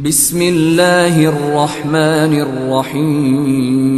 بسم اللہ الرحمن الرحیم۔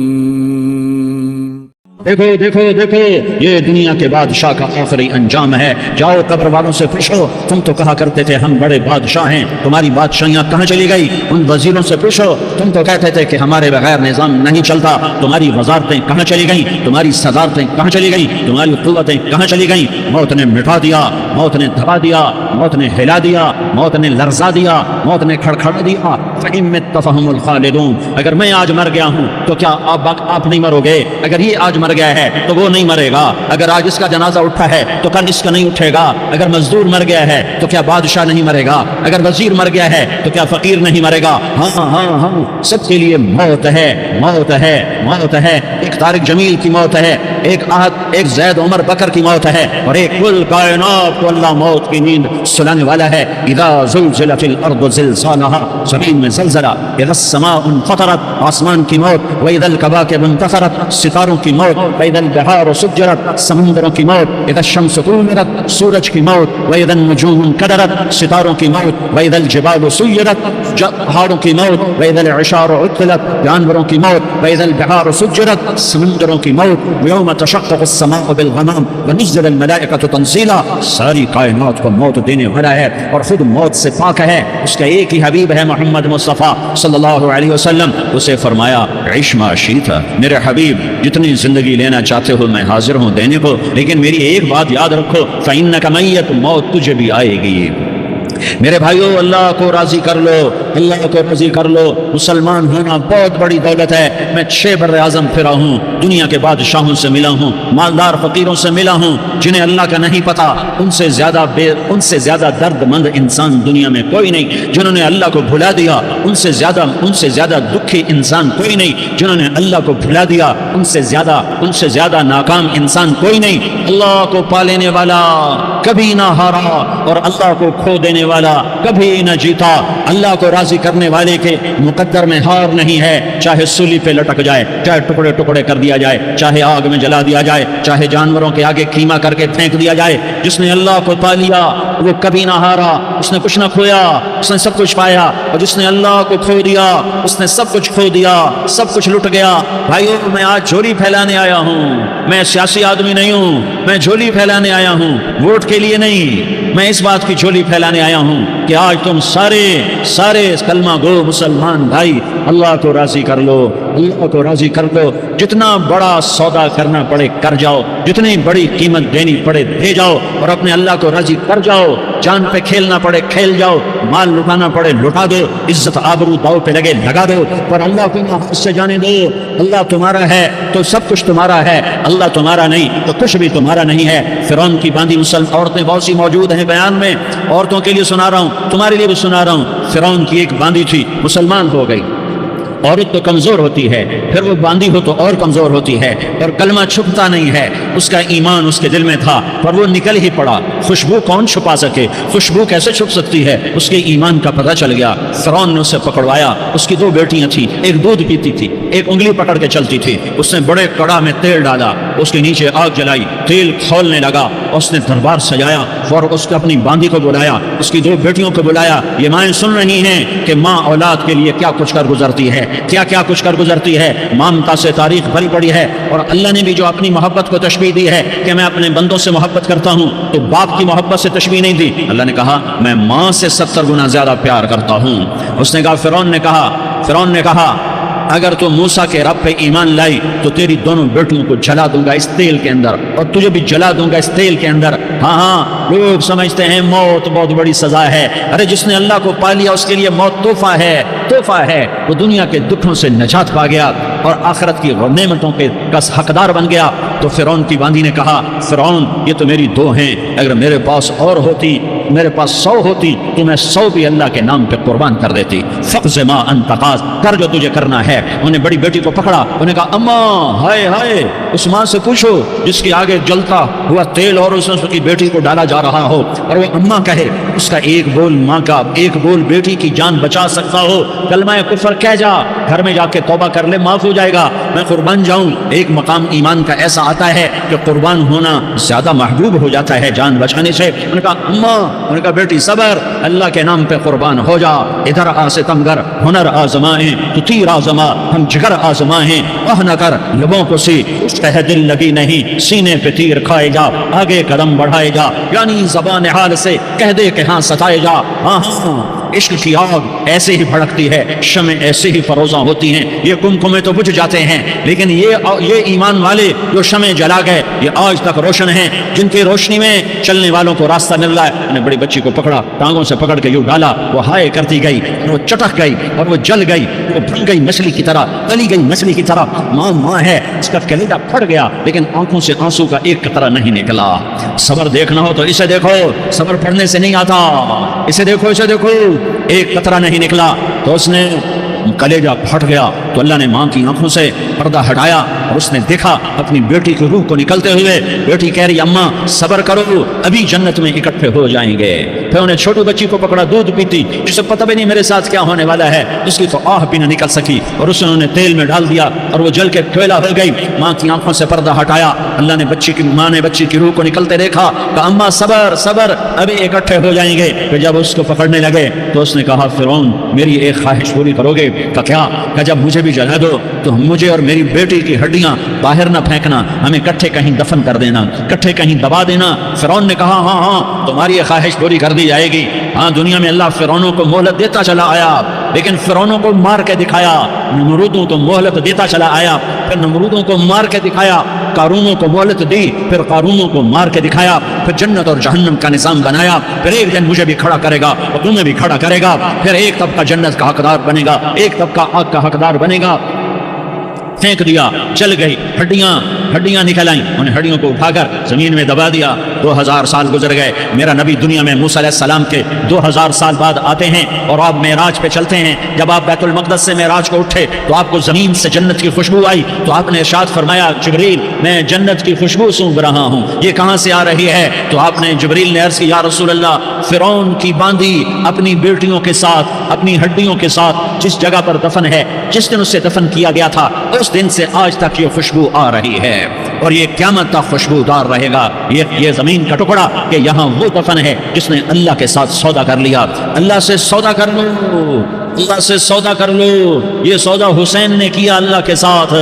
دیکھو دیکھو دیکھو، یہ دنیا کے بادشاہ کا آخری انجام ہے۔ جاؤ قبر والوں سے پوچھو، تم تو کہا کرتے تھے ہم بڑے بادشاہ ہیں، تمہاری بادشاہیاں کہاں چلی گئی؟ ان وزیروں سے پوچھو، تم تو کہتے تھے کہ ہمارے بغیر نظام نہیں چلتا، تمہاری وزارتیں کہاں چلی گئیں؟ تمہاری صدارتیں کہاں چلی گئیں؟ تمہاری قوتیں کہاں چلی گئیں؟ موت نے مٹا دیا، موت نے دبا دیا، موت نے ہلا دیا، موت نے لرزا دیا، موت نے کھڑکھڑا دیا۔ فَإِن مِتَّ فَهُمُ الْخَالِدُونَ، اگر میں آج مر گیا ہوں تو کیا آپ نہیں مرو گے؟ اگر یہ آج مر گیا ہے تو وہ نہیں مرے گا، اگر آج اس کا جنازہ اٹھا ہے تو کل اس کا نہیں اٹھے گا، اگر مزدور مر گیا ہے تو کیا بادشاہ نہیں مرے گا، اگر وزیر مر گیا ہے تو کیا فقیر نہیں مرے گا؟ ہاں ہاں ہاں، سب کے لیے موت ہے، موت ہے، موت ہے۔ ایک طارق جمیل کی موت ہے، ایک زید عمر بکر کی موت ہے، اور ایک کل کائنات کو اللہ موت کی نیند سلانے والا ہے۔ اذا زلزلت الارض زلزالها، زمین میں زلزلہ، اذا السماء انفطرت، آسمان کی موت، واذا الكواكب انتثرت، ستاروں کی موت، واذا البحار سجرت، سمندروں کی موت، اذا الشمس كورت، سورج کی موت، واذا النجوم انكدرت، ستاروں کی موت، واذا الجبال سيرت، پہاڑوں کی موت، واذا العشار عطلت، جانوروں کی موت، واذا البحار سجرت، سمندروں کی موت، ويوم تشقق السماء بالغمام ونزل الملائكة تنزيلا، ساری کائنات کو موت دینے والا ہے اور خود موت سے پاک ہے۔ اس کا ایک ہی حبیب ہے محمد مصطفیٰ صلی اللہ علیہ وسلم، اسے فرمایا عش ما شئت، میرے حبیب جتنی زندگی لینا چاہتے ہو میں حاضر ہوں دینے کو، لیکن میری ایک بات یاد رکھو، فإنک میت، موت تجھے بھی آئے گی۔ میرے بھائیو، اللہ کو راضی کر لو، اللہ کو راضی کر لو۔ مسلمان ہونا بہت بڑی دولت ہے۔ میں 6 بر اعظم پھرا ہوں، دنیا کے بادشاہوں سے ملا ہوں، مالدار فقیروں سے ملا ہوں، جنہیں اللہ کا نہیں پتا، ان سے زیادہ درد مند انسان دنیا میں کوئی نہیں جنہوں نے اللہ کو بھلا دیا، ان سے زیادہ دکھی انسان کوئی نہیں جنہوں نے اللہ کو بھلا دیا، ان سے زیادہ ناکام انسان کوئی نہیں۔ اللہ کو پالینے والا کبھی نہ ہارا اور اللہ کو کھو دینے والا کبھی نہ جیتا۔ اللہ کو راضی کرنے والے کے مقدر میں ہار نہیں ہے، چاہے سولی پہ لٹک جائے، چاہے ٹکڑے ٹکڑے کر دیا جائے، چاہے آگ میں جلا دیا جائے، چاہے جانوروں کے آگے قیمہ کر کے پھینک دیا جائے۔ جس نے اللہ کو پا لیا وہ کبھی نہ ہارا، اس نے کچھ نہ کھویا، اس نے سب کچھ پایا، اور جس نے اللہ کو کھو دیا اس نے سب کچھ کھو دیا، سب کچھ لٹ گیا۔ بھائیو، میں آج جھولی پھیلانے آیا ہوں، میں سیاسی آدمی نہیں ہوں، میں جھولی پھیلانے آیا ہوں، ووٹ کے لیے نہیں، میں اس بات کی جھولی پھیلانے آیا ہوں کہ آج تم سارے کلمہ گو مسلمان بھائی اللہ کو راضی کر لو، اللہ کو راضی کر لو۔ جتنا بڑا سودا کرنا پڑے کر جاؤ، جتنی بڑی قیمت دینی پڑے دے جاؤ، اور اپنے اللہ کو راضی کر جاؤ۔ جان پہ کھیلنا پڑے کھیل جاؤ، مال لٹانا پڑے لٹا دو، عزت آبرو داؤ پہ لگے لگا دو، پر اللہ کو نہ ہاتھ سے جانے دو۔ اللہ تمہارا ہے تو سب کچھ تمہارا ہے، اللہ تمہارا نہیں تو کچھ بھی تمہارا نہیں ہے۔ فرعون کی باندھی مسلم عورتیں بہت سی موجود ہیں بیان میں، عورتوں کے لیے سنا رہا ہوں، تمہارے لیے بھی سنا رہا ہوں۔ فرعون کی ایک باندھی تھی، مسلمان ہو گئی۔ عورت تو کمزور ہوتی ہے، پھر وہ باندھی ہو تو اور کمزور ہوتی ہے، اور کلمہ چھپتا نہیں ہے۔ اس کا ایمان اس کے دل میں تھا پر وہ نکل ہی پڑا۔ خوشبو کون چھپا سکے؟ خوشبو کیسے چھپ سکتی ہے؟ اس کے ایمان کا پتہ چل گیا۔ فرعون نے اسے پکڑوایا۔ اس کی 2 بیٹیاں تھیں، ایک دودھ پیتی تھی، ایک انگلی پکڑ کے چلتی تھی۔ اس نے بڑے کڑا میں تیل ڈالا، اس کے نیچے آگ جلائی، تیل کھولنے لگا، اس نے دربار سجایا اور اس کو اپنی باندھی کو بلایا، اس کی 2 بیٹیوں کو بلایا۔ یہ مائیں سن رہی ہیں کہ ماں اولاد کے لیے کیا کچھ کر گزرتی ہے، کیا کچھ کر گزرتی ہے۔ مامتا سے تاریخ بھری پڑی ہے، اور اللہ نے بھی جو اپنی محبت کو تشبیہ دی ہے کہ میں اپنے بندوں سے محبت کرتا ہوں، تو باپ کی محبت سے تشبیہ نہیں دی۔ اللہ نے کہا میں ماں سے 70 گنا زیادہ پیار کرتا ہوں۔ اس نے کہا فرعون نے کہا اگر تو موسیٰ کے رب پہ ایمان لائی تو تیری دونوں بیٹیوں کو جلا دوں گا اس تیل کے اندر، اور تجھے بھی جلا دوں گا اس تیل کے اندر۔ ہاں، لوگ سمجھتے ہیں موت بہت بڑی سزا ہے۔ ارے جس نے اللہ کو پا لیا اس کے لیے موت تحفہ ہے۔ وہ دنیا کے دکھوں سے نجات پا گیا اور آخرت کی نعمتوں کے حقدار بن گیا۔ تو فرعون کی باندھی نے کہا فرعون یہ تو میری 2 ہیں، اگر میرے پاس اور ہوتی، میرے پاس 100 ہوتی تو میں 100 بھی اللہ کے نام پہ قربان کر دیتی۔ فقض ما انت قاض، کر جو تجھے کرنا ہے۔ انہوں نے بڑی بیٹی کو پکڑا، انہوں نے کہا اماں ہائے اس ماں سے پوچھو جس کے آگے جلتا ہوا تیل اور اس کی بیٹی کو ڈالا جا رہا ہو اور وہ اماں کہے، اس کا ایک بول ماں کا، ایک بول بیٹی کی جان بچا سکتا ہو، کلمہ کفر کہہ جا، گھر میں جا کے توبہ کر لے، معاف ہو جائے گا، میں قربان جاؤں۔ ایک مقام ایمان کا ایسا آتا ہے کہ قربان ہونا زیادہ محبوب ہو جاتا ہے جان بچانے سے۔ انہوں نے کہا اماں، انہوں نے کہا بیٹی صبر، اللہ کے نام پہ قربان ہو جا، ادھر آ ستمگر ہنر آزمائیں تو تیر آزما ہم جگر آزمائیں، وہ نہ کر لبوں کو سی اس تہ دل لگی نہیں، سینے پہ تیر کھائے جا، آگے قدم بڑھائے جا، یعنی زبان حال سے کہہ دے کہ ہاں ستائے جا۔ ہاں ہاں عشق کی آگ ایسے ہی بھڑکتی ہے، شمع ایسے ہی فروزاں ہوتی ہیں، یہ کمکمے تو بجھ جاتے ہیں، لیکن یہ ایمان والے جو شمع جلا گئے یہ آج تک روشن ہیں، جن کی روشنی میں چلنے والوں کو راستہ مل رہا ہے۔ میں نے بڑی بچی کو پکڑا، ٹانگوں سے پکڑ کے یوں ڈالا، وہ ہائے کرتی گئی، وہ چٹک گئی اور وہ جل گئی، وہ بھن گئی مچھلی کی طرح، تلی گئی مچھلی کی طرح۔ ماں ماں ہے، اس کا کلیجہ پھٹ گیا لیکن آنکھوں سے آنسو کا ایک قطرہ نہیں نکلا۔ صبر دیکھنا ہو تو اسے دیکھو، صبر پڑھنے سے نہیں آتا، اسے دیکھو، اسے دیکھو، ایک قطرہ نہیں نکلا تو اس نے کلیجہ پھٹ گیا۔ تو اللہ نے ماں کی آنکھوں سے پردہ ہٹایا اور اس نے دیکھا اپنی بیٹی کی روح کو نکلتے ہوئے۔ بیٹی کہہ رہی اماں صبر کرو، ابھی جنت میں اکٹھے ہو جائیں گے۔ پھر انہیں چھوٹی بچی کو پکڑا، دودھ پیتی، جسے پتہ بھی نہیں میرے ساتھ کیا ہونے والا ہے، اس کی تو آہ بھی نہ نکل سکی، اور اسے انہوں نے تیل میں ڈال دیا اور وہ جل کے کوئلہ ہو گئی۔ ماں کی آنکھوں سے پردہ ہٹایا، اللہ نے ماں نے بچی کی روح کو نکلتے دیکھا، کہا اماں صبر صبر، ابھی اکٹھے ہو جائیں گے۔ پھر جب اس کو پکڑنے لگے تو اس نے کہا فرعون میری ایک خواہش پوری کرو گے؟ کہا کیا؟ کہ جب مجھے بھی جلا دو تو مجھے اور میری بیٹی کی ہڈیاں باہر نہ پھینکنا، ہمیں کٹھے کہیں دفن کر دینا، کٹھے کہیں دبا دینا۔ فرعون نے کہا ہاں ہاں تمہاری یہ خواہش پوری کر دی جائے گی۔ ہاں دنیا میں اللہ فرعونوں کو مہلت دیتا چلا آیا، لیکن فرعونوں کو مار کے دکھایا، نمرودوں کو مہلت دیتا چلا آیا، پھر نمرودوں کو مار کے دکھایا، قارونوں کو مہلت دی، پھر قارونوں کو مار کے دکھایا، پھر جنت اور جہنم کا نظام بنایا، پھر ایک دن مجھے بھی کھڑا کرے گا اور تمہیں بھی کھڑا کرے گا، پھر ایک طبقہ جنت کا حقدار بنے گا، ایک طبقہ آگ کا حقدار بنے گا۔ پھینک دیا، جل گئی، ہڈیاں نکل آئیں، انہیں ہڈیوں کو اٹھا کر زمین میں دبا دیا۔ 2000 سال گزر گئے، میرا نبی دنیا میں موسیٰ علیہ السلام کے 2000 سال بعد آتے ہیں اور آپ معراج پہ چلتے ہیں۔ جب آپ بیت المقدس سے معراج کو اٹھے تو آپ کو زمین سے جنت کی خوشبو آئی، تو آپ نے ارشاد فرمایا جبریل میں جنت کی خوشبو سونگ رہا ہوں، یہ کہاں سے آ رہی ہے؟ تو آپ نے جبریل نے عرض کی یا رسول اللہ فرعون کی باندھی اپنی بیٹیوں کے ساتھ، اپنی ہڈیوں کے ساتھ جس جگہ پر دفن ہے، جس دن اسے دفن کیا گیا تھا اس دن سے آج تک یہ خوشبو آ رہی ہے اور یہ قیامت تک خوشبودار رہے گا۔ یہ زمین کا ٹکڑا کہ یہاں وہ دفن ہے جس نے اللہ کے ساتھ سودا کر لیا۔ اللہ سے سودا کر لو، اللہ سے سودا کر لو۔ یہ سودا حسین نے کیا اللہ کے ساتھ،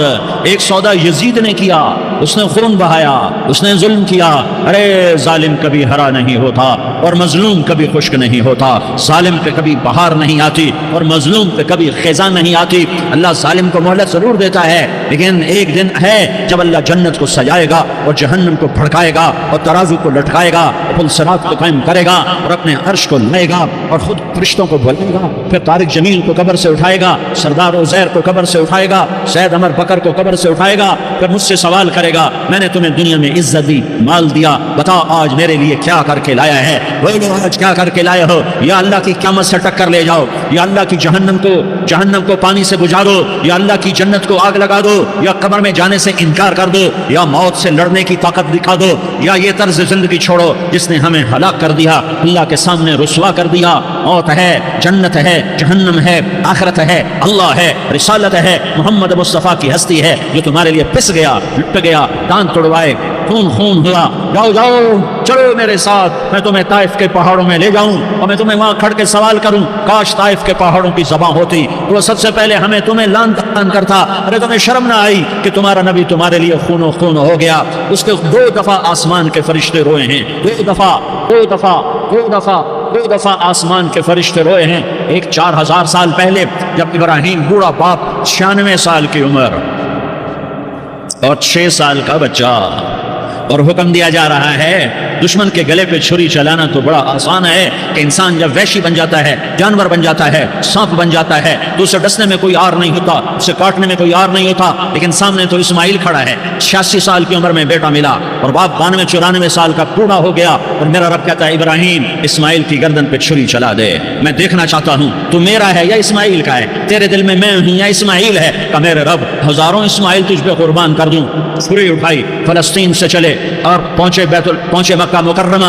ایک سودا یزید نے کیا، اس نے خون بہایا، اس نے ظلم کیا۔ ارے ظالم کبھی ہرا نہیں ہوتا اور مظلوم کبھی خشک نہیں ہوتا، ظالم پہ کبھی بہار نہیں آتی اور مظلوم پہ کبھی خزاں نہیں آتی۔ اللہ ظالم کو مہلت ضرور دیتا ہے، لیکن ایک دن ہے جب اللہ جنت کو سجائے گا اور جہنم کو بھڑکائے گا اور ترازو کو لٹکائے گا اور پل صراط کو قائم کرے گا اور اپنے عرش کو لائے گا اور خود فرشتوں کو بلائے گا، پھر طارق جمیل کو قبر سے اٹھائے گا، سردار عزیر کو قبر سے اٹھائے گا، سید عمر بکر کو قبر سے اٹھائے گا، پھر مجھ سے سوال کرے گا میں نے تمہیں دنیا میں عزت دی، مال دیا، بتا آج میرے لیے کیا کر کے لایا ہے؟ بولو آج کیا کر کے لائے ہو؟ یا اللہ کی قیامت سے ٹکر لے جاؤ، یا اللہ کی جہنم کو پانی سے بجھا دو، یا اللہ کی جنت کو آگ لگا دو، یا قبر میں جانے سے انکار کر دو، یا موت سے لڑنے کی طاقت دکھا دو، یا یہ طرز زندگی چھوڑو جس نے ہمیں ہلاک کر دیا، اللہ کے سامنے رسوا کر دیا۔ موت ہے، جنت ہے، جہنم ہے، آخرت ہے، اللہ ہے، رسالت ہے، محمد مصطفیٰ کی ہستی ہے جو تمہارے لیے پس گیا، لٹ گیا، دانت توڑوائے، خون ہوا۔ جاؤ جاؤ چلو میرے ساتھ، میں تمہیں طائف کے پہاڑوں میں لے جاؤں اور میں تمہیں وہاں کھڑ کے سوال کروں، کاش طائف کے پہاڑوں کی زبان ہوتی، وہ سب سے پہلے ہمیں تمہیں لان تان کرتا۔ ارے تمہیں شرم نہ آئی کہ تمہارا نبی تمہارے لیے خون و خون ہو گیا؟ اس کے 2 دفعہ آسمان کے فرشتے روئے ہیں، 2 دفعہ آسمان کے فرشتے روئے ہیں۔ ایک 4000 سال پہلے جب ابراہیم بوڑھا باپ 96 سال کی عمر اور 6 سال کا بچہ، اور حکم دیا جا رہا ہے دشمن کے گلے پہ چھری چلانا تو بڑا آسان ہے کہ انسان جب وحشی بن جاتا ہے، جانور بن جاتا ہے، سانپ بن جاتا ہے تو اسے ڈسنے میں کوئی آر نہیں ہوتا، اسے کاٹنے میں کوئی آر نہیں ہوتا، لیکن سامنے تو اسماعیل کھڑا ہے، 86 سال کی عمر میں بیٹا ملا اور باپ 92-94 سال کا بوڑھا ہو گیا، اور میرا رب کہتا ہے ابراہیم اسماعیل کی گردن پہ چھری چلا دے، میں دیکھنا چاہتا ہوں تو میرا ہے یا اسماعیل کا ہے، تیرے دل میں میں ہوں یا اسماعیل ہے؟ کہ میرے رب ہزاروں اسماعیل تجھ پہ قربان کر دوں۔ چھری اٹھائی، فلسطین سے چلے اور پہنچے مکہ مکرمہ،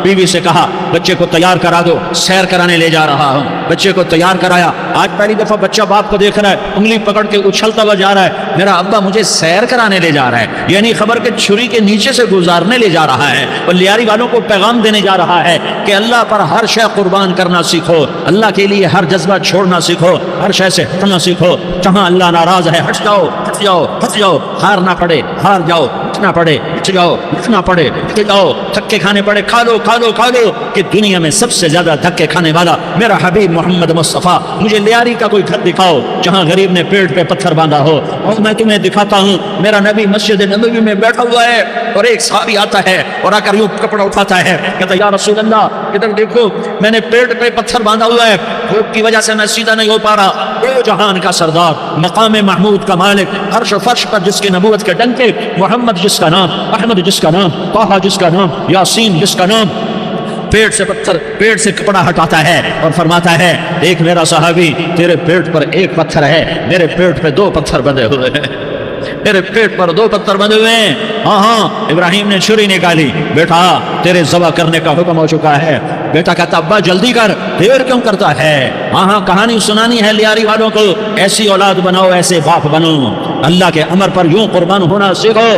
بیوی سے کہا بچے کو تیار کرا دو، سیر کرانے لے جا رہا ہوں۔ بچے کو تیار کرایا. آج پہلی دفعہ بچہ باپ کو دیکھ رہا ہے, انگلی پکڑ کے اچھلتا ہوا جا رہا ہے, میرا ابا مجھے سیر کرانے لے جا رہا ہے, یعنی خبر کے چھری کے نیچے سے گزارنے لے جا رہا ہے. اور لیاری والوں کو پیغام دینے جا رہا ہے کہ اللہ پر ہر شے قربان کرنا سیکھو, اللہ کے لیے ہر جذبہ چھوڑنا سیکھو, ہر شے سے ہٹنا سیکھو. جہاں اللہ ناراض ہے ہٹ جاؤ, ہٹ جاؤ, ہٹ جاؤ. ہارنا پڑے ہار جاؤ, اٹھنا پڑے اٹھ جاؤ, اٹھنا پڑے اٹھ جاؤ, دھکے کھانے پڑے کھا لو کھا لو کھا لو. کہ دنیا میں سب سے زیادہ دھکے کھانے والا میرا حبیب محمد مصطفیٰ. مجھے لیاری کا کوئی گھر دکھاؤ جہاں غریب نے پیٹ پہ پتھر باندھا ہو, اور میں تمہیں دکھاتا ہوں میرا نبی مسجد نبوی میں بیٹھا ہوا ہے, اور ایک صحابی آتا ہے اور آ کر یوں کپڑا اٹھاتا ہے, کہتا ہے یا رسول اللہ ادھر دیکھو, میں نے پیٹ پہ پتھر باندھا ہوا ہے, بھوک کی وجہ سے میں سیدھا نہیں ہو پا رہا. دو جہان کا سردار, مقام محمود کا مالک, عرش و فرش پر جس کی نبوت کے ڈنکے, محمد جس کا نام, احمد جس کا نام, طٰہٰ جس کا نام, یاسین جس کا نام, پیٹ سے پتھر, پیٹ سے کپڑا ہٹاتا ہے اور فرماتا ہے ایک میرا صحابی تیرے پیٹ پر ایک پتھر ہے, میرے پیٹ پہ دو پتھر بندھے ہوئے ہیں, میرے پیٹ پر دو پتھر بندھے ہوئے ہیں. ہاں ہاں, ابراہیم نے چھری نکالی, بیٹا تیرے ذبح کرنے کا حکم ہو چکا ہے. بیٹا کہتا ابا جلدی کر, دیر کیوں کرتا ہے؟ ہاں ہاں, کہانی سنانی ہے لیاری والوں کو, ایسی اولاد بناؤ, ایسے باپ بنو, اللہ کے امر پر یوں قربان ہونا سیکھو.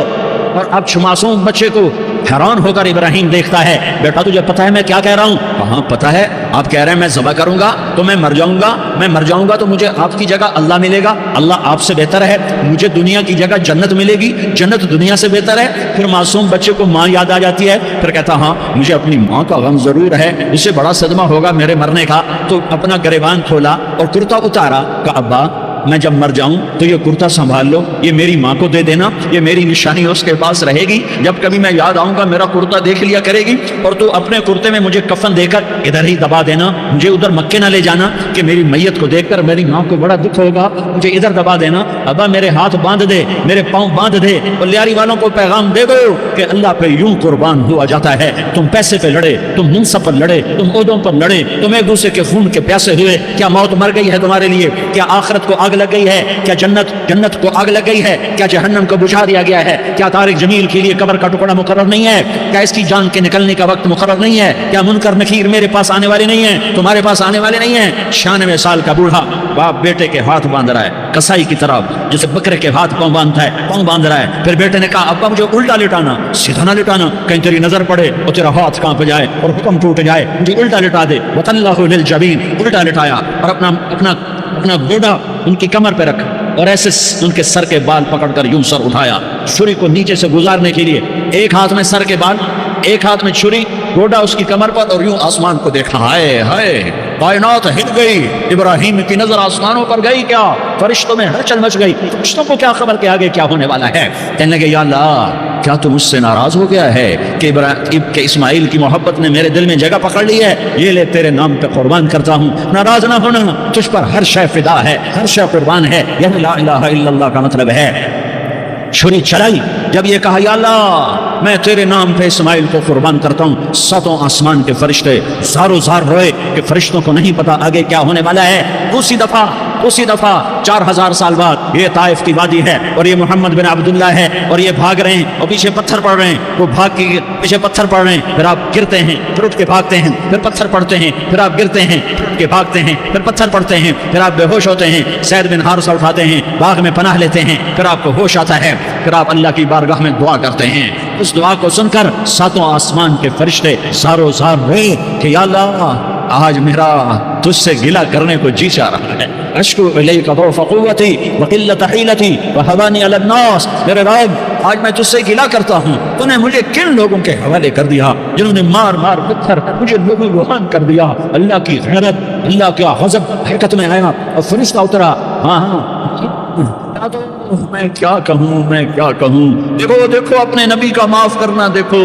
اور اب معصوم بچے کو حیران ہو کر ابراہیم دیکھتا ہے, بیٹا تجھے پتہ ہے میں کیا کہہ رہا ہوں؟ کہاں پتہ ہے, آپ کہہ رہے ہیں میں ذبح کروں گا تو میں مر جاؤں گا, میں مر جاؤں گا تو مجھے آپ کی جگہ اللہ ملے گا, اللہ آپ سے بہتر ہے, مجھے دنیا کی جگہ جنت ملے گی, جنت دنیا سے بہتر ہے. پھر معصوم بچے کو ماں یاد آ جاتی ہے, پھر کہتا ہاں مجھے اپنی ماں کا غم ضرور ہے, اس سے بڑا صدمہ ہوگا میرے مرنے کا. تو اپنا گریبان کھولا اور کرتا اتارا, کہ ابا میں جب مر جاؤں تو یہ کرتا سنبھال لو, یہ میری ماں کو دے دینا, یہ میری نشانی اس کے پاس رہے گی, جب کبھی میں یاد آؤں گا میرا کرتا دیکھ لیا کرے گی, اور تو اپنے کرتے میں مجھے کفن دے کر ادھر ہی دبا دینا, مجھے ادھر مکے نہ لے جانا کہ میری میت کو دیکھ کر میری ماں کو بڑا دکھ ہوگا, مجھے ادھر دبا دینا. ابا میرے ہاتھ باندھ دے, میرے پاؤں باندھ دے, اور لیاری والوں کو پیغام دے دو کہ اللہ پہ یوں قربان ہوا جاتا ہے. تم پیسے پہ لڑے, تم منصب پر لڑے, تم عہدوں پر لڑے, تم ایک دوسرے کے خون کے پیاسے ہوئے, کیا موت مر گئی ہے تمہارے لیے؟ کیا آخرت کو آگ لگ گئی ہے؟ کیا جنت کو آگ لگ گئی ہے؟ کیا جہنم کو بجھا دیا گیا ہے؟ کیا طارق جمیل کے لیے قبر کا ٹکڑا مقرر نہیں ہے؟ کیا اس کی جان کے نکلنے کا وقت مقرر نہیں ہے؟ کیا منکر نکیر میرے پاس آنے والے نہیں ہیں, تمہارے پاس آنے والے نہیں ہیں؟ 96 سال کا بوڑھا باپ بیٹے کے ہاتھ باندھ رہا ہے کسائی کی طرح, جسے بکرے کے ہاتھ پاؤں باندھتا ہے, پاؤں باندھ رہا ہے. پھر بیٹے نے کہا ابا مجھے الٹا لٹانا, سیدھا نہ لٹانا, کہیں تیری نظر پڑے اور تیرا ہاتھ کانپ جائے اور حکم ٹوٹ جائے, مجھے الٹا لٹا دے. وَتَلَّهُ لِلْجَبِينِ, الٹا لٹایا اور اپنا گوڑا ان کی کمر پہ رکھ, اور ایسے ان کے سر کے بال پکڑ کر یوں سر اٹھایا, چھری کو نیچے سے گزارنے کے لیے. ایک ہاتھ میں سر کے بال, ایک ہاتھ میں چھری, گوڈا اس کی کمر پر, اور یوں آسمان کو دیکھا. ہائے ہائے, کائنات ہل گئی, ابراہیم کی نظر آسمانوں پر گئی, کیا فرشتوں میں ہلچل مچ گئی. فرشتوں کو کیا خبر کہ آگے کیا ہونے والا ہے؟ کہنے لگے یا اللہ کیا تو مجھ سے ناراض ہو گیا ہے کہ اسماعیل کی محبت نے میرے دل میں جگہ پکڑ لی ہے, یہ لے تیرے نام پہ قربان کرتا ہوں. ناراض نہ ہونا, تجھ پر ہر شے فدا ہے, ہر شے قربان ہے, یعنی لا الہ الا اللہ کا مطلب ہے. چھری چلائی, جب یہ کہا یا اللہ میں تیرے نام پہ اسماعیل کو قربان کرتا ہوں, 7 آسمان کے فرشتے زارو زار روئے کہ فرشتوں کو نہیں پتا آگے کیا ہونے والا ہے. اسی دفعہ 4000 سال بعد یہ طائف کی وادی ہے, اور یہ محمد بن عبداللہ ہے, اور یہ بھاگ رہے ہیں, اور پیچھے پتھر پڑ رہے ہیں, وہ بھاگ کے پیچھے پتھر پڑ رہے ہیں, پھر آپ گرتے ہیں, پھر اٹھ کے بھاگتے ہیں, پھر پتھر پڑتے ہیں, پھر آپ گرتے ہیں, پھر اٹھ کے بھاگتے ہیں, پھر پتھر پڑتے ہیں, پھر آپ بے ہوش ہوتے ہیں, زید بن حارثہ اٹھاتے ہیں, باغ میں پناہ لیتے ہیں, پھر آپ کو ہوش آتا ہے, پھر آپ اللہ کی بارگاہ میں دعا کرتے ہیں. اس دعا کو سن کر 7 آسمان کے فرشتے زارو زار ہوئے کہ یا اللہ آج میرا تجھ سے گلہ کرنے کو جی چاہ رہا ہے. اشکو الیک ضعف قوتی وقلت حیلتی وهوانی علی الناس, میرے رب آج میں تجھ سے گلہ کرتا ہوں, تو نے مجھے کن لوگوں کے حوالے کر دیا جنہوں نے مار پتھر مجھے لہو لہان کر دیا. اللہ کی غیرت, اللہ کا غضب حرکت میں آیا اور فرشتہ اترا. میں کیا کہوں. دیکھو اپنے نبی کا معاف کرنا, دیکھو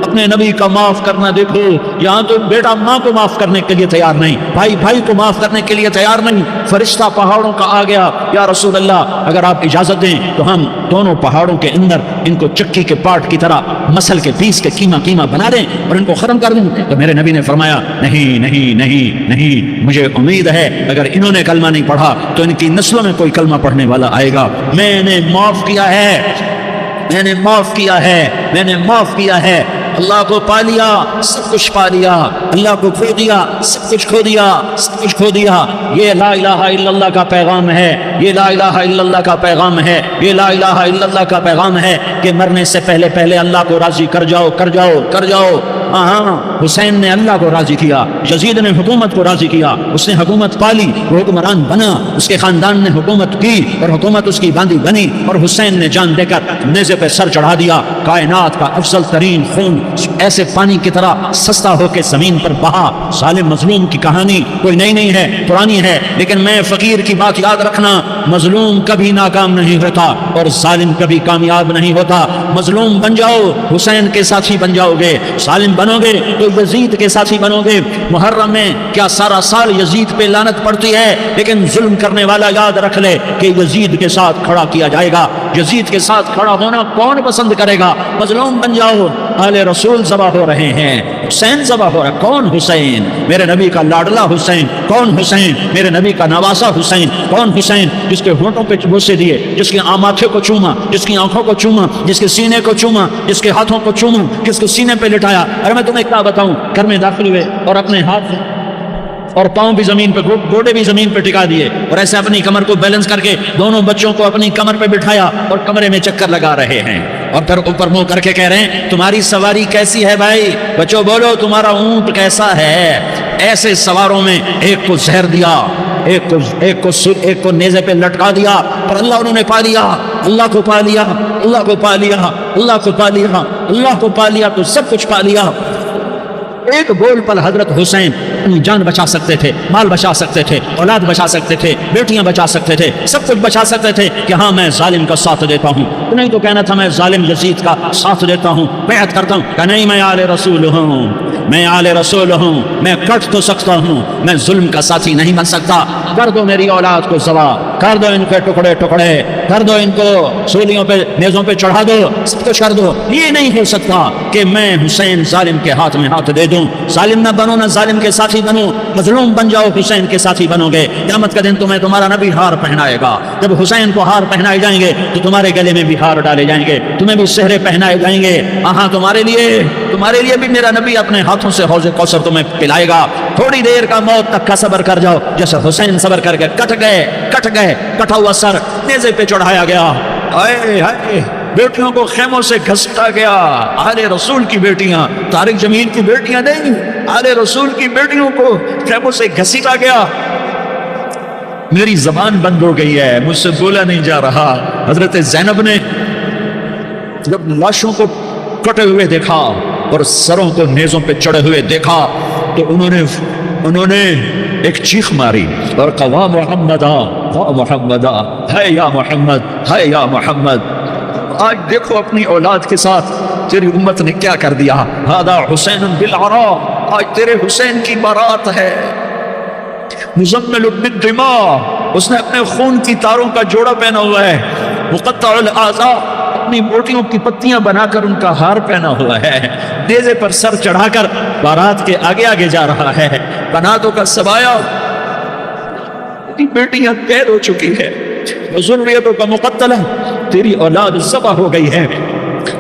اپنے نبی کا معاف کرنا. دیکھو یہاں تو بیٹا ماں کو معاف کرنے کے لیے تیار نہیں, بھائی کو معاف کرنے کے لیے تیار نہیں. فرشتہ پہاڑوں کا آ گیا, یا رسول اللہ اگر آپ اجازت دیں تو ہم دونوں پہاڑوں کے اندر ان کو چکی کے پاٹ کی طرح مسل کے پیس کے کیما بنا دیں اور ان کو ختم کر دیں. تو میرے نبی نے فرمایا نہیں, مجھے امید ہے اگر انہوں نے کلمہ نہیں پڑھا تو ان کی نسلوں میں کوئی کلمہ پڑھنے والا آئے گا. میں نے معاف کیا ہے. اللہ کو پا لیا سب کچھ پا لیا، اللہ کو کھو دیا سب کچھ کھو دیا، سب کچھ کھو دیا۔ یہ لا الہ الا اللہ کا پیغام ہے، یہ لا الہ الا اللہ کا پیغام ہے، یہ لا الہ الا اللہ کا پیغام ہے کہ مرنے سے پہلے پہلے اللہ کو راضی کر جاؤ، کر جاؤ، کر جاؤ۔ ہاں، حسین نے اللہ کو راضی کیا، یزید نے حکومت کو راضی کیا، اس نے حکومت پالی، وہ حکمران بنا، اس کے خاندان نے حکومت کی اور حکومت اس کی باندھی بنی، اور حسین نے جان دے کر نیزے پہ سر چڑھا دیا۔ کائنات کا افضل ترین خون ایسے پانی کی طرح سستا ہو کے زمین پر بہا۔ ظالم مظلوم کی کہانی کوئی نئی نہیں ہے، پرانی ہے، لیکن میں فقیر کی بات یاد رکھنا، مظلوم کبھی ناکام نہیں ہوتا اور ظالم کبھی کامیاب نہیں ہوتا۔ مظلوم بن جاؤ، حسین کے ساتھی بن جاؤ گے، ظالم بنو گے تو یزید کے ساتھی بنو گے۔ محرم میں کیا سارا سال یزید پہ لعنت پڑتی ہے، لیکن ظلم کرنے والا یاد رکھ لے کہ یزید کے ساتھ کھڑا کیا جائے گا۔ یزید کے ساتھ کھڑا ہونا کون پسند کرے گا؟ مظلوم بن جاؤ۔ آل رسول ذبح ہو رہے ہیں، حسین ذبح ہو رہا ہے۔ کون حسین؟ میرے نبی کا لاڈلا حسین۔ کون حسین؟ میرے نبی کا نواسا حسین۔ کون حسین؟ جس کے ہونٹوں پہ بوسے دیے، جس کے ماتھے کو چوما، جس کی آنکھوں کو چوما، جس کے سینے کو چوما، جس کے ہاتھوں کو چوما، جس کے سینے پہ لٹایا۔ ارے میں تمہیں کیا بتاؤں، گھر میں داخل ہوئے اور اپنے ہاتھ اور پاؤں بھی زمین پہ، گوڑے بھی زمین پہ ٹکا دیے، اور ایسے اپنی کمر کو بیلنس کر کے دونوں بچوں کو اپنی کمر پہ بٹھایا اور کمرے میں چکر لگا رہے ہیں، اور پھر اوپر منہ کر کے کہہ رہے ہیں تمہاری سواری کیسی ہے بھائی؟ بچوں بولو تمہارا اونٹ کیسا ہے؟ ایسے سواروں میں ایک کو زہر دیا، ایک کو نیزے پہ لٹکا دیا، پر اللہ انہوں نے پا لیا، اللہ کو پا لیا، اللہ کو پا لیا، اللہ کو پا لیا، اللہ کو پا لیا تو سب کچھ پا لیا۔ ایک بول پر حضرت حسین جان بچا سکتے تھے، مال بچا سکتے تھے، اولاد بچا سکتے تھے، بیٹیاں بچا سکتے تھے، سب کچھ بچا سکتے تھے کہ ہاں میں ظالم کا ساتھ دیتا ہوں۔ تو نہیں تو کہنا تھا میں ظالم یزید کا ساتھ دیتا ہوں، بیعت کرتا ہوں، کہ نہیں میں آل رسول ہوں، میں آل رسول ہوں، میں کٹ تو سکتا ہوں، میں ظلم کا ساتھی نہیں بن سکتا۔ کر دو میری اولاد کو ذبح، کر دو ان کے ٹکڑے ٹکڑے، کر دو ان کو سولیوں پہ نیزوں پہ چڑھا دو، سب کچھ کر دو۔ یہ نہیں ہو سکتا کہ میں حسین ظالم کے ہاتھ میں ہاتھ دے دوں۔ ظالم نہ بنو، نہ ظالم کے ساتھی بنو، مظلوم بن جاؤ، حسین کے ساتھی بنو گے۔ قیامت کا دن تمہیں تمہارا نبی ہار پہنائے گا۔ جب حسین کو ہار پہنائے جائیں گے تو تمہارے گلے میں بھی ہار ڈالے جائیں گے، تمہیں بھی سہرے پہنائے جائیں گے۔ ہاں تمہارے لیے بھی میرا نبی اپنے ہاتھوں سے حوض کوثر تمہیں پلائے گا۔ تھوڑی دیر کا موت تک کا صبر کر جاؤ، جیسے حسین صبر کر کے کٹ گئے، کٹا ہوا سر نیزے پہ چڑھایا گیا۔ ہائے ہائے، بیٹیوں کو خیموں سے گھسٹا گیا۔ آل رسول کی بیٹیاں، طارق جمیل کی بیٹیاں نہیں، آل رسول کی بیٹیوں کو خیموں سے گھسیٹا گیا۔ میری زبان بند ہو گئی ہے، مجھ سے بولا نہیں جا رہا۔ حضرت زینب نے جب لاشوں کو کٹے ہوئے دیکھا اور سروں کو نیزوں پہ چڑھے ہوئے دیکھا تو انہوں نے ایک چیخ ماری اور کہا محمدا محمدا، ہے یا محمد، ہے یا محمد۔ آج دیکھو اپنی اولاد کے ساتھ تیری امت نے کیا کر دیا۔ ہذا حسین بالعراء، آج تیرے حسین کی بارات ہے۔ مزمل بالدماء، اس نے اپنے خون کی تاروں کا جوڑا پہنا ہوا ہے۔ مقطع الاعضاء، اپنی بوٹیوں کی پتیاں بنا کر ان کا ہار پہنا ہوا ہے۔ نیزے پر سر چڑھا کر بارات کے آگے آگے جا رہا ہے۔ بناتوں کا سبایا، بیٹیاں قید ہو چکی ہے، ذریتوں کا مقتلہ، تیری اولاد ذبح ہو گئی ہے۔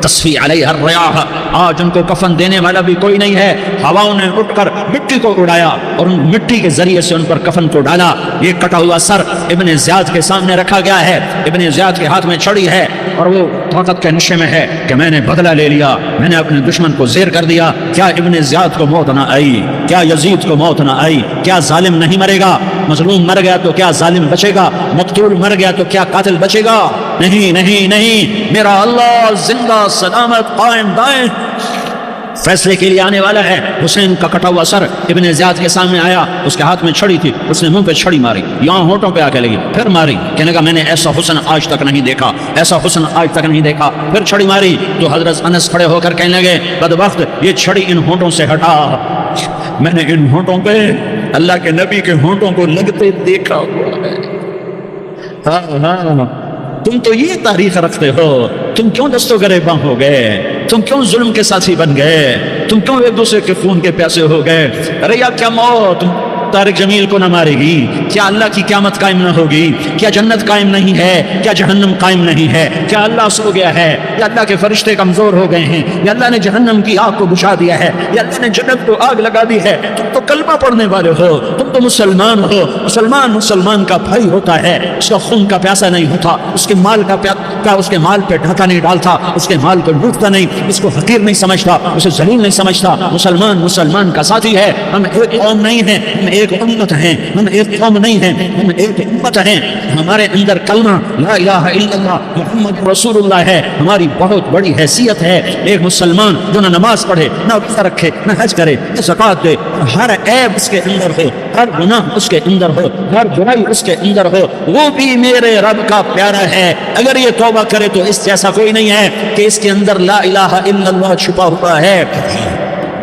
تصفی علیہ الریاح، آج ان کو کفن دینے والا بھی کوئی نہیں ہے۔ ہواؤں نے اٹھ کر مٹی کو اڑایا اور ان مٹی کے ذریعے سے ان پر کفن کو ڈالا۔ یہ کٹا ہوا سر ابن زیاد کے سامنے رکھا گیا ہے، ابن زیاد کے ہاتھ میں چھڑی ہے اور وہ طاقت کے نشے میں ہے کہ میں نے بدلہ لے لیا، میں نے اپنے دشمن کو زیر کر دیا۔ کیا ابن زیاد کو موت نہ آئی؟ کیا یزید کو موت نہ آئی؟ کیا ظالم نہیں مرے گا؟ مظلوم مر گیا تو کیا ظالم بچے گا؟ مقتول مر گیا تو کیا قاتل بچے گا؟ نہیں نہیں نہیں، میرا اللہ زندہ سلامت قائم دائم فیصلے کے لیے آنے والا ہے۔ حسین کا کٹا ہوا سر ابن زیاد کے سامنے آیا، اس کے ہاتھ میں چھڑی تھی، اس نے منہ پہ چھڑی ماری، یہاں ہونٹوں پہ آ کے لگی، پھر ماری، کہنے لگا میں نے ایسا حسن آج تک نہیں دیکھا، ایسا حسن آج تک نہیں دیکھا، پھر چھڑی ماری تو حضرت انس کھڑے ہو کر کہنے لگے بدبخت، یہ چھڑی ان ہونٹوں سے ہٹا، میں نے ان ہونٹوں پہ اللہ کے نبی کے ہونٹوں کو لگتے دیکھا ہوا ہے۔ ہاں ہاں، تم تو یہ تاریخ رکھتے ہو، تم کیوں دستوں گریباں ہو گئے؟ تم کیوں ظلم کے ساتھی بن گئے؟ تم کیوں ایک دوسرے کے خون کے پیاسے ہو گئے؟ ارے یا کیا موت، طارق جمیل کو نہ مارے گی؟ کیا اللہ کی قیامت قائم نہ ہوگی؟ کیا جنت قائم نہیں ہے؟ کیا جہنم قائم نہیں ہے؟ کیا اللہ سو گیا ہے؟ یا اللہ کے فرشتے کمزور ہو گئے ہیں؟ یا اللہ نے جہنم کی آگ کو بجھا دیا ہے؟ یا اللہ نے جنت کو آگ لگا دی ہے؟ تم تو کلمہ پڑھنے والے ہو، تم تو مسلمان ہو۔ مسلمان کا بھائی ہوتا ہے، اس کا خون کا پیاسا نہیں ہوتا، اس کے مال اس کے مال پہ ڈھاکہ نہیں ڈالتا، اس کے مال کو لوٹتا نہیں، اس کو حقیر نہیں سمجھتا، اسے ذلیل نہیں سمجھتا۔ مسلمان کا ساتھی ہے۔ ہم ایک قوم نہیں ہیں، ہم ایک امت ہیں، ہم ایک قوم نہیں ہیں، ہم ایک امت ہیں۔ ہمارے اندر کلمہ لا الہ الا اللہ محمد رسول اللہ ہے، ہماری بہت بڑی حیثیت ہے۔ ایک مسلمان جو نہ نماز پڑھے، نہ روزہ رکھے، نہ حج کرے، نہ زکوٰۃ دے، ہر عیب اس کے اندر ہو، ہر گناہ اس کے اندر ہو، ہر برائی اس کے اندر ہو، وہ بھی میرے رب کا پیارا ہے۔ اگر یہ توبہ کرے تو اس جیسا کوئی نہیں ہے کہ اس کے اندر لا الہ الا اللہ چھپا ہوا ہے۔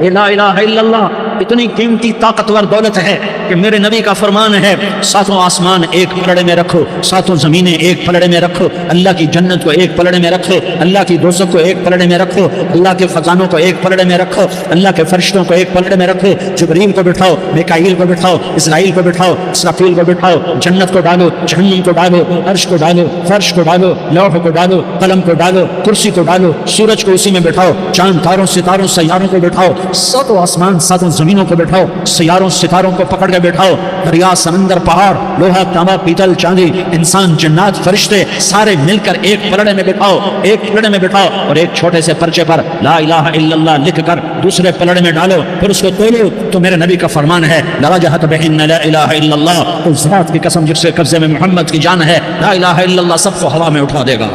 لا الہ الا اللہ اتنی قیمتی طاقتور دولت ہے کہ میرے نبی کا فرمان ہے، ساتوں آسمان ایک پلڑے میں رکھو، ساتوں زمینیں ایک پلڑے میں رکھو، اللہ کی جنت کو ایک پلڑے میں رکھو، اللہ کی دوزخ کو ایک پلڑے میں رکھو، اللہ کے خزانوں کو ایک پلڑے میں رکھو، اللہ کے فرشتوں کو ایک پلڑے میں رکھو، جبرائیل کو بٹھاؤ، میکائیل کو بٹھاؤ، اسرائیل کو بٹھاؤ، اسرافیل کو بٹھاؤ، جنت کو ڈالو، جہنم کو ڈالو، عرش کو ڈالو، فرش کو ڈالو، لوح کو ڈالو، قلم کو ڈالو، کرسی کو ڈالو، سورج کو اسی میں بٹھاؤ، چاند تاروں ستاروں سیاروں کو بٹھاؤ، ساتوں آسمان ساتوں زمینوں کو بٹھاؤ، سیاروں ستاروں کو پکڑ کے بٹھاؤ، دریا سمندر پہاڑ لوہا تانبا پیتل چاندی انسان جنات فرشتے سارے مل کر ایک پلڑے میں بٹھاؤ، ایک پلڑے میں بٹھاؤ، اور ایک چھوٹے سے پرچے پر لا الہ الا اللہ لکھ کر دوسرے پلڑے میں ڈالو، پھر اس کو تولو تو میرے نبی کا فرمان ہے لرجحت بہن لا الہ الا اللہ، اس ذات کی قسم جس کے قبضے میں محمد کی جان ہے، لا الہ الا اللہ سب کو ہوا میں اٹھا دے گا۔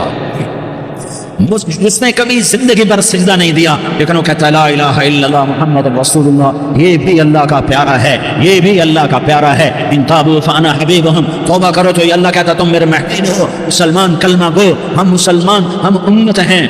جس نے کبھی زندگی پر سجدہ نہیں دیا لیکن وہ کہتا ہے لا الہ الا اللہ محمد رسول اللہ، یہ بھی اللہ کا پیارا ہے، یہ بھی اللہ کا پیارا ہے۔ ان تابوا فانا حبیبہم، توبہ کرو تو یہ اللہ کہتا تم میرے محبوب ہو۔ مسلمان کلمہ گو، ہم مسلمان، ہم امت ہیں،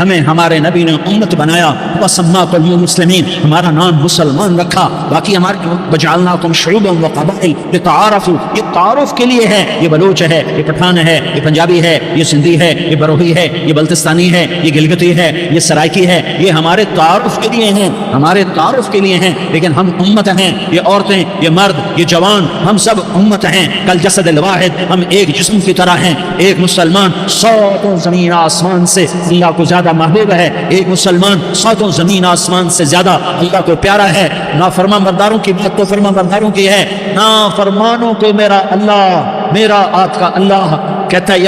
ہمیں ہمارے نبی نے امت بنایا، وسماکم المسلمین، ہمارا نام مسلمان رکھا، باقی ہمارے وجعلناکم شعوبا وقبائل لتعارفوا، یہ تعارف کے لیے ہے، یہ بلوچ ہے، یہ پٹھان ہے، یہ پنجابی ہے، یہ سندھی ہے، یہ بروہی ہے، یہ بلتستانی ہے، یہ گلگتی ہے، یہ سرائکی ہے، یہ ہمارے تعارف کے لیے ہیں، ہمارے تعارف کے لیے ہیں، لیکن ہم امت ہیں، یہ عورتیں، یہ مرد، یہ جوان، ہم سب امت ہیں، کل جسد الواحد، ہم ایک جسم کی طرح ہیں۔ ایک مسلمان ساتوں زمین آسمان سے اللہ کو زیادہ محبوب ہے، ایک مسلمان ساتوں زمین آسمان سے زیادہ اللہ کو پیارا ہے۔ نافرمان برداروں کی بات تو فرمان برداروں کی ہے، نافرمانوں کو میرا اللہ، میرا آپ کا اللہ کہتا ہے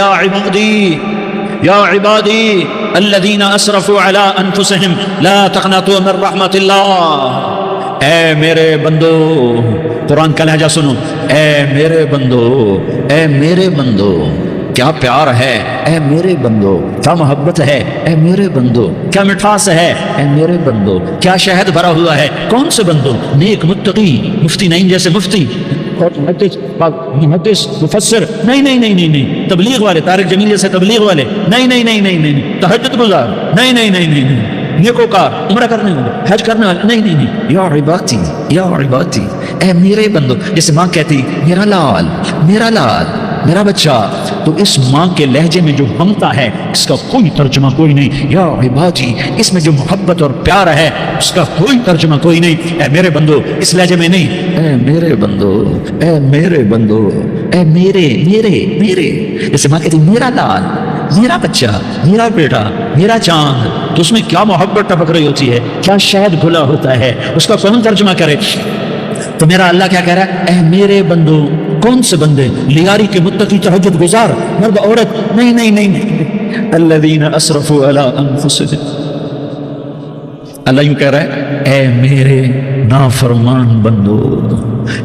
یا عبادی الذین اسرفوا علی انفسہم لا تقنطوا من رحمت اللہ، اے میرے بندو، قرآن کا لہجہ سنو، اے میرے بندو، اے میرے بندو، کیا پیار ہے، اے میرے بندو، کیا محبت ہے، اے میرے بندو، کیا مٹھاس ہے، اے میرے بندو، کیا شہد بھرا ہوا ہے۔ کون سے بندو؟ نیک متقی، مفتی نعیم جیسے مفتی اور محدث مفسر، نہیں، تبلیغ والے، طارق جمیل جیسے تبلیغ والے، نہیں، تہجد گزار، نہیں، نیکوکار، عمرہ کرنے والے، حج کرنے والے، نہیں، یا عبادی، اے میرے بندو، جیسے ماں کہتی میرا لال، میرا بچہ، تو اس ماں کے لہجے میں جو ممتا ہے اس کا کوئی ترجمہ کوئی نہیں۔ یا عبادی، اس میں جو محبت اور پیار ہے اس کا کوئی ترجمہ کوئی نہیں۔ اے میرے بندو، اس لہجے میں نہیں، اے میرے بندو، اے میرے بندو، اے میرے، جیسے ماں کہتی میرا لال، میرا بچہ، میرا بیٹا، میرا چاند، تو اس میں کیا محبت ٹپک رہی ہوتی ہے، کیا شہد گھلا ہوتا ہے، اس کا کون ترجمہ کرے؟ تو میرا اللہ کیا کہہ رہا ہے؟ اے میرے بندو، کون سے بندے؟ لیاری کے متقی، تہجد گزار، مرد عورت، نہیں، الذین اسرفوا علی انفسہم، اللہ یوں کہہ رہا ہے اے میرے نافرمان بندو،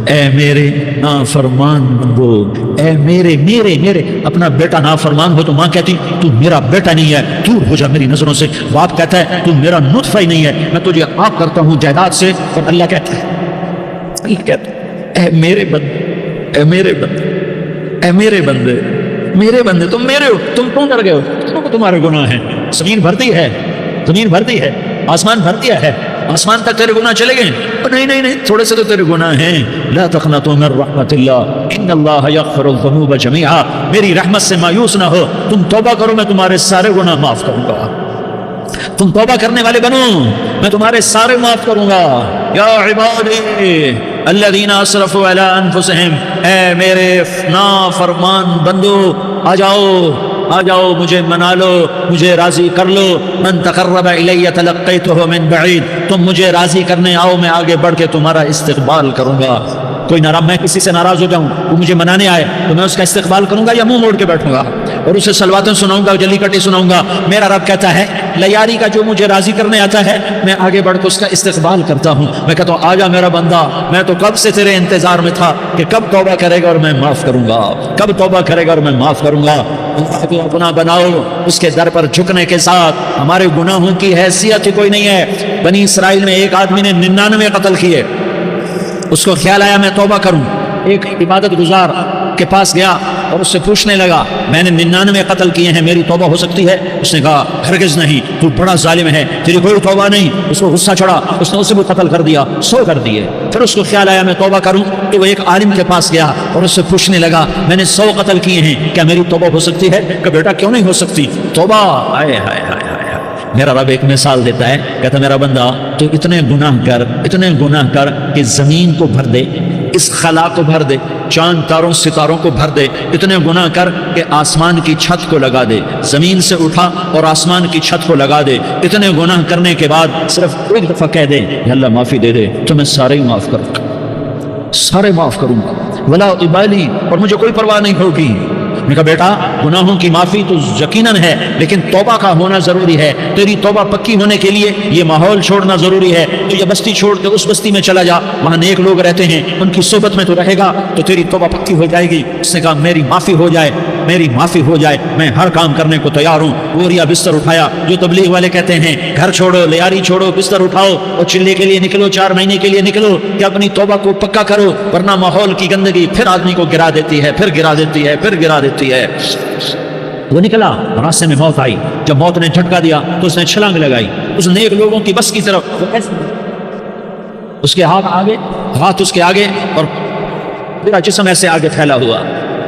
اے میرے نافرمان بندو، اے میرے اپنا بیٹا نافرمان ہو تو ماں کہتی تو میرا بیٹا نہیں ہے، دور ہو جا میری نظروں سے۔ باپ کہتا ہے تو میرا نطفہ ہی نہیں ہے، میں تجھے آگ کرتا ہوں جائیداد سے، اور اللہ کہتا ہے اے میرے بندے، اے میرے بندے، اے میرے بندے، میرے بندے، تم میرے ہو، تم کیوں ڈر گئے ہو؟ تمہارے گناہ ہیں، زمین بھرتی ہے، آسمان بھر دیا ہے، آسمان تک تیرے گناہ چلے گئے؟ نہیں، تھوڑے سے تو تیرے گناہ ہیں۔ لا تقنطوا من رحمت اللہ ان اللہ یغفر الذنوب جميعا، میری رحمت سے مایوس نہ ہو، تم توبہ کرو میں تمہارے سارے گناہ معاف کروں گا، تم توبہ کرنے والے بنو میں تمہارے سارے معاف کروں گا۔ یا عبادی الذین اسرفوا علی انفسہم، اے میرے نافرمان بندو آ جاؤ مجھے منا لو، مجھے راضی کر لو. من تقرب الی تلقیتہ من بعید، تم مجھے راضی کرنے آؤ، میں آگے بڑھ کے تمہارا استقبال کروں گا. کوئی ناراض، میں کسی سے ناراض ہو جاؤں، وہ مجھے منانے آئے تو میں اس کا استقبال کروں گا یا منہ موڑ کے بیٹھوں گا اور اسے صلواتیں سناؤں گا، جلی کٹی سناؤں گا. میرا رب کہتا ہے لیاری کا جو مجھے راضی کرنے آتا ہے میں آگے بڑھ کے اس کا استقبال کرتا ہوں. میں کہتا ہوں آجا میرا بندہ، میں تو کب سے تیرے انتظار میں تھا کہ کب توبہ کرے گا اور میں معاف کروں گا، کب توبہ کرے گا اور میں معاف کروں گا. اللہ کو اپنا بناؤ، اس کے در پر جھکنے کے ساتھ. ہمارے گناہوں کی حیثیت ہی کوئی نہیں ہے. بنی اسرائیل میں ایک آدمی نے 99 قتل کیے، اس کو خیال آیا میں توبہ کروں. ایک عبادت گزار کے پاس گیا اور اس سے پوچھنے لگا میں نے 99 قتل کیے ہیں، میری توبہ ہو سکتی ہے؟ اس نے کہا ہرگز نہیں، تو بڑا ظالم ہے، تیری کوئی توبہ نہیں. اس کو غصہ چڑھا، اس نے اسے بھی قتل کر دیا، 100 کر دیے. پھر اس کو خیال آیا میں توبہ کروں، کہ وہ ایک عالم کے پاس گیا اور اس سے پوچھنے لگا میں نے 100 قتل کیے ہیں، کیا میری توبہ ہو سکتی ہے؟ کہ بیٹا کیوں نہیں ہو سکتی توبہ. آئے ہائے ہائے. میرا رب ایک مثال دیتا ہے، کہتا میرا بندہ تو اتنے گناہ کر کہ زمین کو بھر دے، اس خلا کو بھر دے، چاند تاروں ستاروں کو بھر دے. اتنے گناہ کر کہ آسمان کی چھت کو لگا دے، زمین سے اٹھا اور آسمان کی چھت کو لگا دے. اتنے گناہ کرنے کے بعد صرف ایک دفعہ کہہ دے یا اللہ معافی دے دے تو میں سارے ہی معاف کروں گا، سارے معاف کروں گا، ولا ابالی، اور مجھے کوئی پرواہ نہیں ہوگی. میں کہا بیٹا گناہوں کی معافی تو یقیناً ہے، لیکن توبہ کا ہونا ضروری ہے. تیری توبہ پکی ہونے کے لیے یہ ماحول چھوڑنا ضروری ہے. تو یہ بستی چھوڑ کے اس بستی میں چلا جا، وہاں نیک لوگ رہتے ہیں، ان کی صحبت میں تو رہے گا تو تیری توبہ پکی ہو جائے گی. اس نے کہا میری معافی ہو جائے، میری معافی ہو جائے، میں ہر کام کرنے کو تیار ہوں. بوریا بستر اٹھایا، جو تبلیغ والے کہتے ہیں گھر چھوڑو، لیاری چھوڑو، بستر اٹھاؤ اور چلے کے لیے نکلو، 4 مہینے کے لیے نکلو کہ اپنی توبہ کو پکا کرو، ورنہ ماحول کی گندگی پھر آدمی کو گرا دیتی ہے، پھر گرا دیتی ہے، پھر گرا دیتی ہے. وہ نکلا، راستے میں موت آئی. جب موت نے جھٹکا دیا تو اس نے چھلانگ لگائی اس نیک لوگوں کی بس کی طرف. اس کے ہاتھ اس کے آگے اور پورا جسم ایسے آگے پھیلا ہوا.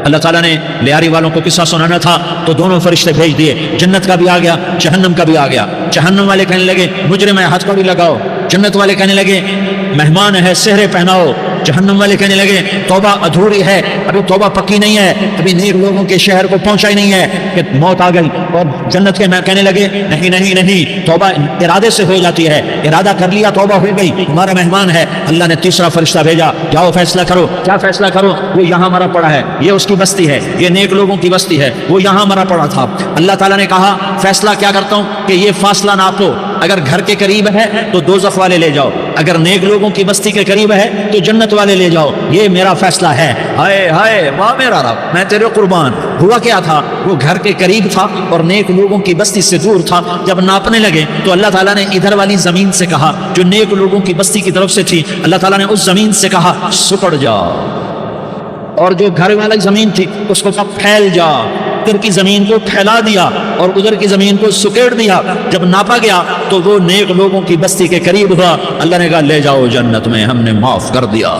اللہ تعالیٰ نے لیاری والوں کو قصہ سنانا تھا تو دونوں فرشتے بھیج دیے. جنت کا بھی آ گیا، جہنم کا بھی آ گیا. جہنم والے کہنے لگے مجرم ہے، ہتھ کڑی لگاؤ. جنت والے کہنے لگے مہمان ہے، سہرے پہناؤ. جہنم والے کہنے لگے توبہ ادھوری ہے، ابھی توبہ پکی نہیں ہے، ابھی نیک لوگوں کے شہر کو پہنچا ہی نہیں ہے کہ موت آ گئی. اور جنت کے کہنے لگے نہیں، توبہ ارادے سے ہو جاتی ہے، ارادہ کر لیا توبہ ہو گئی، ہمارا مہمان ہے. اللہ نے تیسرا فرشتہ بھیجا، جاؤ فیصلہ کرو. کیا فیصلہ کرو؟ وہ یہاں مرا پڑا ہے، یہ اس کی بستی ہے، یہ نیک لوگوں کی بستی ہے، وہ یہاں مرا پڑا تھا. اللہ تعالیٰ نے کہا فیصلہ کیا کرتا ہوں کہ یہ فاصلہ ناپو، اگر گھر کے قریب ہے تو دوزخ والے لے جاؤ، اگر نیک لوگوں کی بستی کے قریب ہے تو جنت والے لے جاؤ. یہ میرا فیصلہ ہے. ہائے ہائے واہ میرا رب، میں تیرے قربان. ہوا کیا تھا؟ وہ گھر کے قریب تھا اور نیک لوگوں کی بستی سے دور تھا. جب ناپنے لگے تو اللہ تعالیٰ نے ادھر والی زمین سے کہا جو نیک لوگوں کی بستی کی طرف سے تھی، اللہ تعالیٰ نے اس زمین سے کہا سکڑ جا، اور جو گھر والی زمین تھی اس کو کہا پھیل جا. ادھر کی زمین کو پھیلا دیا اور ادھر کی زمین کو سکیڑ دیا. جب ناپا گیا تو وہ نیک لوگوں کی بستی کے قریب ہوا. اللہ نے کہا لے جاؤ جنت میں، ہم نے معاف کر دیا.